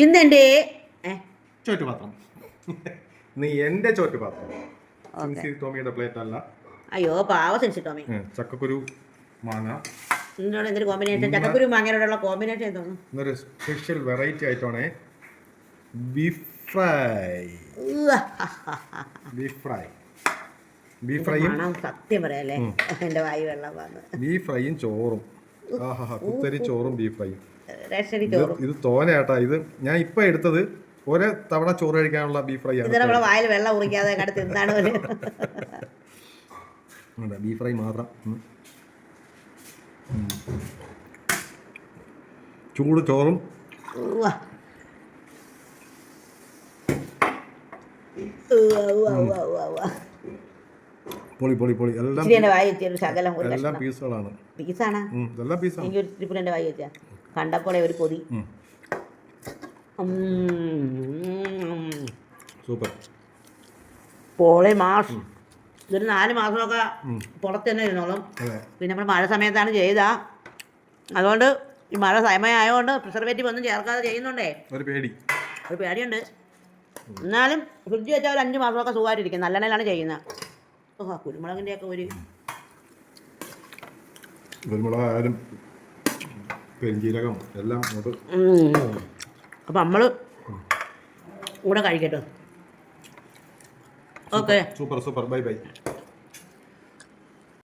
ഇന്നെൻ്റെ ചോറ്റുപാത്രം. നീ എൻ്റെ ചോറ്റുപാത്രം. ടോമിയുടെ പ്ലേറ്റ് അല്ല. അയ്യോ പാവ സെൻസി ടോമി. ചക്കക്കുരു മാങ്ങ. ഇതിനോട് എന്തൊരു കോമ്പിനേഷൻ? ചക്കക്കുരു മാങ്ങയോടുള്ള കോമ്പിനേഷൻ തോന്നുന്നു. ഇന്നൊരു സ്പെഷ്യൽ വെറൈറ്റി ആയിട്ടാണ് beef fry. Beef fry. Beef ഫ്രൈയും സത്യം പറയാല്ലേ, എൻ്റെ വായി വെള്ളം വന്ന്. ബീഫ് ഫ്രൈയും ചോറും. കുത്തരി ചോറും ബീഫ് ഫ്രൈയും. ഇത് തോനയാട്ടാ. ഇത് ഞാൻ ഇപ്പൊ എടുത്തത് ഒരേ തവണ ചോറ് കഴിക്കാനുള്ള ബീഫ് ഫ്രൈ ആണ്. നമ്മളെ വായിൽ വെള്ളം ഉറിക്കാതെ കടത്ത് എന്താണ് ബീഫ് ഫ്രൈ മാത്രം. ചൂട് ചോറും. പൊളി പൊളി പൊളി. എല്ലാം പീസുകളാണ്. കണ്ടപ്പോളെ ഒരു കൊതി. സൂപ്പർ. പോളെ മാസം ഇതൊരു 4 മാസമൊക്കെ പുറത്ത് തന്നെ ഇരുന്നോളും. പിന്നെ നമ്മൾ മഴ സമയത്താണ് ചെയ്താ, അതുകൊണ്ട് ഈ മഴ സമയമായതുകൊണ്ട് പ്രിസർവേറ്റീവ് ഒന്നും ചേർക്കാതെ ചെയ്യുന്നുണ്ടേ ഒരു പേടിയുണ്ട്. എന്നാലും ഫ്രിഡ്ജ് വെച്ചാൽ ഒരു 5 മാസമൊക്കെ സുഖമായിട്ടിരിക്കും. നല്ലെണ്ണയിലാണ് ചെയ്യുന്നത്. കുരുമുളകിൻ്റെ ഒക്കെ ഒരു കുരുമുളകായാലും പെരുംജീരകം എല്ലാം. അപ്പം നമ്മൾ കൂടെ കഴിക്കട്ടെ. Okay, super super. Bye bye.